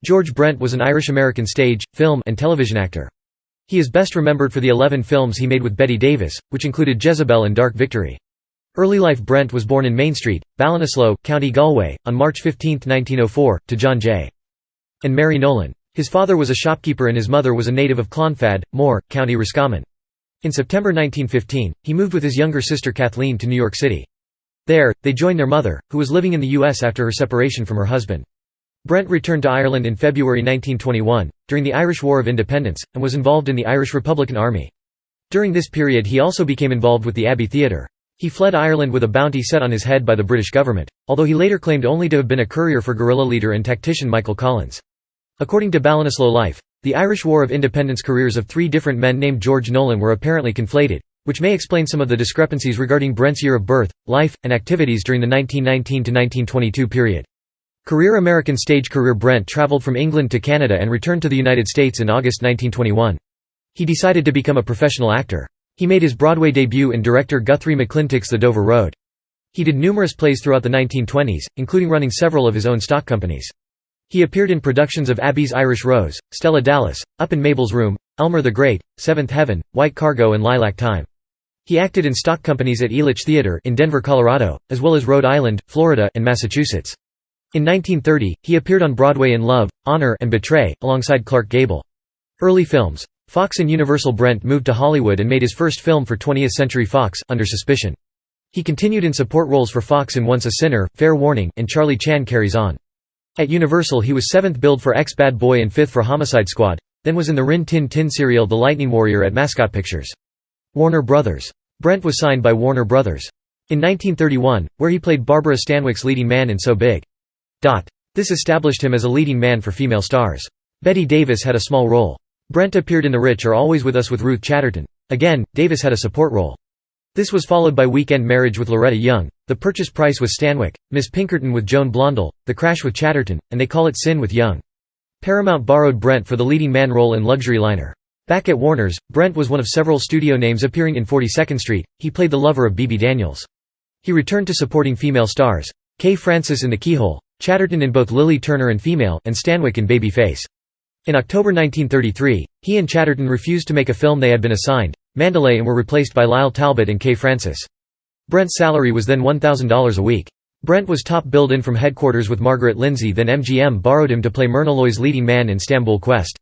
George Brent was an Irish-American stage, film, and television actor. He is best remembered for the 11 films he made with Bette Davis, which included Jezebel and Dark Victory. Early life. Brent was born in Main Street, Ballinasloe, County Galway, on March 15, 1904, to John J. and Mary Nolan. His father was a shopkeeper and his mother was a native of Clonfad, Moore, County Roscommon. In September 1915, he moved with his younger sister Kathleen to New York City. There, they joined their mother, who was living in the U.S. after her separation from her husband. Brent returned to Ireland in February 1921, during the Irish War of Independence, and was involved in the Irish Republican Army. During this period he also became involved with the Abbey Theatre. He fled Ireland with a bounty set on his head by the British government, although he later claimed only to have been a courier for guerrilla leader and tactician Michael Collins. According to Ballinasloe Life, the Irish War of Independence careers of 3 different men named George Nolan were apparently conflated, which may explain some of the discrepancies regarding Brent's year of birth, life, and activities during the 1919 to 1922 period. Career. American stage career. Brent traveled from England to Canada and returned to the United States in August 1921. He decided to become a professional actor. He made his Broadway debut in director Guthrie McClintock's The Dover Road. He did numerous plays throughout the 1920s, including running several of his own stock companies. He appeared in productions of Abby's Irish Rose, Stella Dallas, Up in Mabel's Room, Elmer the Great, Seventh Heaven, White Cargo and Lilac Time. He acted in stock companies at Elitch Theatre in Denver, Colorado, as well as Rhode Island, Florida, and Massachusetts. In 1930, he appeared on Broadway in Love, Honor, and Betray, alongside Clark Gable. Early films. Fox and Universal. Brent moved to Hollywood and made his first film for 20th Century Fox, Under Suspicion. He continued in support roles for Fox in Once a Sinner, Fair Warning, and Charlie Chan Carries On. At Universal he was 7th billed for Ex-Bad Boy and 5th for Homicide Squad, then was in the Rin Tin Tin serial The Lightning Warrior at Mascot Pictures. Warner Brothers. Brent was signed by Warner Brothers. In 1931, where he played Barbara Stanwyck's leading man in So Big. This established him as a leading man for female stars. Bette Davis had a small role. Brent appeared in The Rich Are Always With Us with Ruth Chatterton. Again, Davis had a support role. This was followed by Weekend Marriage with Loretta Young, The Purchase Price with Stanwyck, Miss Pinkerton with Joan Blondell, The Crash with Chatterton, and They Call It Sin with Young. Paramount borrowed Brent for the leading man role in Luxury Liner. Back at Warner's, Brent was one of several studio names appearing in 42nd Street. He played the lover of Bebe Daniels. He returned to supporting female stars. Kay Francis in The Keyhole, Chatterton in both Lily Turner and Female, and Stanwyck in Babyface. In October 1933, he and Chatterton refused to make a film they had been assigned, Mandalay, and were replaced by Lyle Talbot and Kay Francis. Brent's salary was then $1,000 a week. Brent was top billed in from headquarters with Margaret Lindsay, then MGM borrowed him to play Myrna Loy's leading man in Stamboul Quest.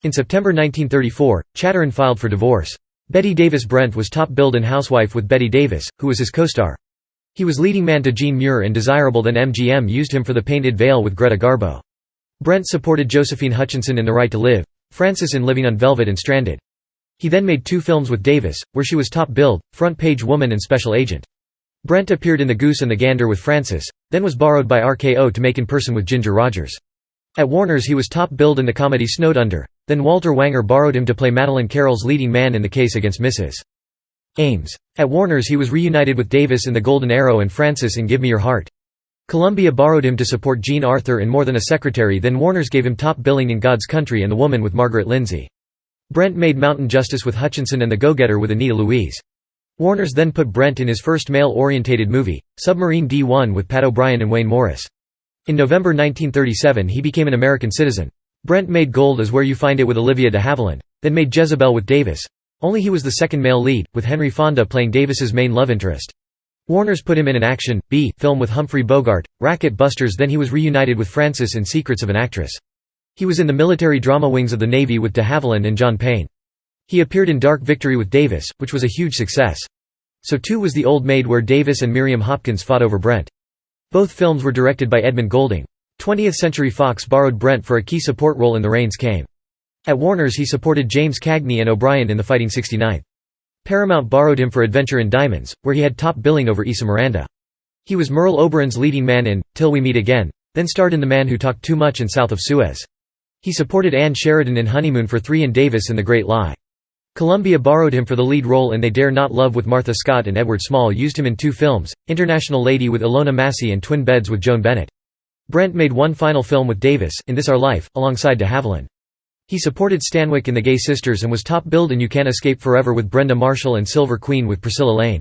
In September 1934, Chatterton filed for divorce. Bette Davis. Brent was top billed in Housewife with Bette Davis, who was his co-star. He was leading man to Jean Muir in Desirable, then MGM used him for The Painted Veil with Greta Garbo. Brent supported Josephine Hutchinson in The Right to Live, Francis in Living on Velvet and Stranded. He then made 2 films with Davis, where she was top billed, Front Page Woman and Special Agent. Brent appeared in The Goose and the Gander with Francis, then was borrowed by RKO to make In Person with Ginger Rogers. At Warner's he was top billed in the comedy Snowed Under, then Walter Wanger borrowed him to play Madeline Carroll's leading man in The Case Against Mrs. Ames. At Warner's he was reunited with Davis in The Golden Arrow and Francis in Give Me Your Heart. Columbia borrowed him to support Jean Arthur in More Than a Secretary, then Warner's gave him top billing in God's Country and The Woman with Margaret Lindsay. Brent made Mountain Justice with Hutchinson and The Go-Getter with Anita Louise. Warner's then put Brent in his first male-orientated movie, Submarine D1 with Pat O'Brien and Wayne Morris. In November 1937 he became an American citizen. Brent made Gold Is Where You Find It with Olivia de Havilland, then made Jezebel with Davis. Only he was the second male lead, with Henry Fonda playing Davis's main love interest. Warner's put him in an action, B, film with Humphrey Bogart, Racket Busters, then he was reunited with Francis in Secrets of an Actress. He was in the military drama Wings of the Navy with de Havilland and John Payne. He appeared in Dark Victory with Davis, which was a huge success. So too was The Old Maid, where Davis and Miriam Hopkins fought over Brent. Both films were directed by Edmund Golding. 20th Century Fox borrowed Brent for a key support role in The Rains Came. At Warner's he supported James Cagney and O'Brien in The Fighting 69th. Paramount borrowed him for Adventure in Diamonds, where he had top billing over Issa Miranda. He was Merle Oberon's leading man in Till We Meet Again, then starred in The Man Who Talked Too Much and South of Suez. He supported Ann Sheridan in Honeymoon for 3 and Davis in The Great Lie. Columbia borrowed him for the lead role in They Dare Not Love with Martha Scott, and Edward Small used him in 2 films, International Lady with Ilona Massey and Twin Beds with Joan Bennett. Brent made one final film with Davis, In This Our Life, alongside de Havilland. He supported Stanwyck in The Gay Sisters and was top billed in You Can't Escape Forever with Brenda Marshall and Silver Queen with Priscilla Lane.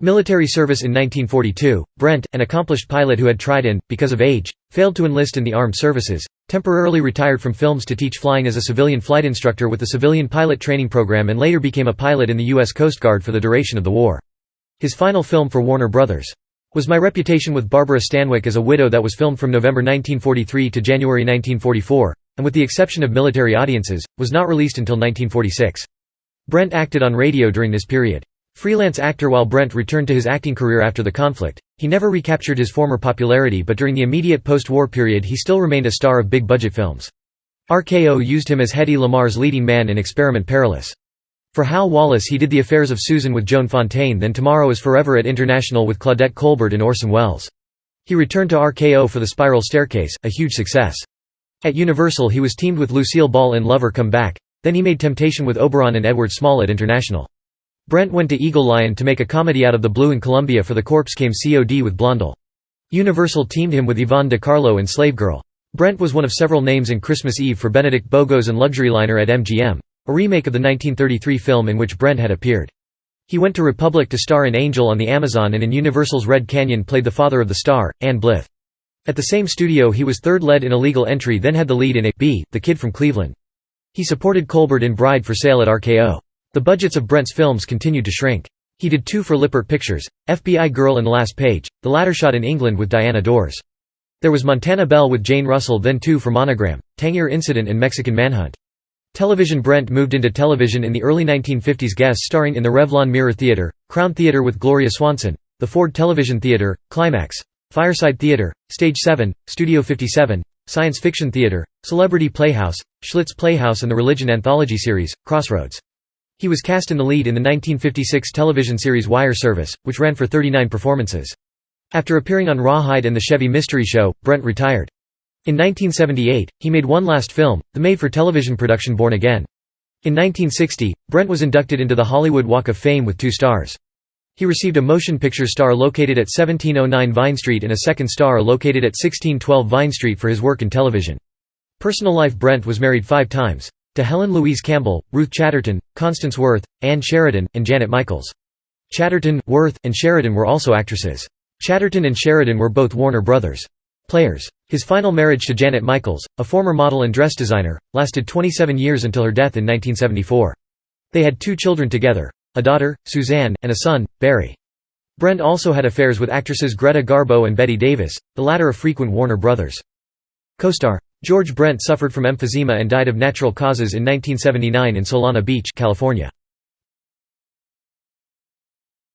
Military service in 1942, Brent, an accomplished pilot who had tried and, because of age, failed to enlist in the armed services, temporarily retired from films to teach flying as a civilian flight instructor with the Civilian Pilot Training Program and later became a pilot in the U.S. Coast Guard for the duration of the war. His final film for Warner Brothers was My Reputation with Barbara Stanwyck as a widow that was filmed from November 1943 to January 1944, and with the exception of military audiences, was not released until 1946. Brent acted on radio during this period. Freelance actor while Brent returned to his acting career after the conflict, he never recaptured his former popularity, but during the immediate post-war period he still remained a star of big-budget films. RKO used him as Hedy Lamarr's leading man in Experiment Perilous. For Hal Wallace he did The Affairs of Susan with Joan Fontaine, then Tomorrow is Forever at International with Claudette Colbert and Orson Welles. He returned to RKO for The Spiral Staircase, a huge success. At Universal he was teamed with Lucille Ball in Lover Come Back, then he made Temptation with Oberon and Edward Small at International. Brent went to Eagle Lion to make a comedy out of the blue in Columbia for The Corpse Came COD with Blondel. Universal teamed him with Yvonne De Carlo in Slave Girl. Brent was one of several names in Christmas Eve for Benedict Bogos and Luxury Liner at MGM, a remake of the 1933 film in which Brent had appeared. He went to Republic to star in Angel on the Amazon and in Universal's Red Canyon played the father of the star, Ann Blyth. At the same studio he was third lead in Illegal Entry, then had the lead in A.B., The Kid from Cleveland. He supported Colbert in Bride for Sale at RKO. The budgets of Brent's films continued to shrink. He did two for Lippert Pictures, FBI Girl and Last Page, the latter shot in England with Diana Dors. There was Montana Belle with Jane Russell, then two for Monogram, Tangier Incident and Mexican Manhunt. Television. Brent moved into television in the early 1950s, guest starring in the Revlon Mirror Theatre, Crown Theatre with Gloria Swanson, the Ford Television Theatre, Climax, Fireside Theatre, Stage 7, Studio 57, Science Fiction Theatre, Celebrity Playhouse, Schlitz Playhouse and the religion anthology series, Crossroads. He was cast in the lead in the 1956 television series Wire Service, which ran for 39 performances. After appearing on Rawhide and the Chevy Mystery Show, Brent retired. In 1978, he made one last film, the made-for-television production Born Again. In 1960, Brent was inducted into the Hollywood Walk of Fame with 2 stars. He received a motion picture star located at 1709 Vine Street and a second star located at 1612 Vine Street for his work in television. Personal life. Brent was married 5 times. To Helen Louise Campbell, Ruth Chatterton, Constance Worth, Anne Sheridan, and Janet Michaels. Chatterton, Worth, and Sheridan were also actresses. Chatterton and Sheridan were both Warner Brothers players. His final marriage to Janet Michaels, a former model and dress designer, lasted 27 years until her death in 1974. They had 2 children together, a daughter, Suzanne, and a son, Barry. Brent also had affairs with actresses Greta Garbo and Bette Davis, the latter a frequent Warner Brothers co-star. George Brent suffered from emphysema and died of natural causes in 1979 in Solana Beach, California.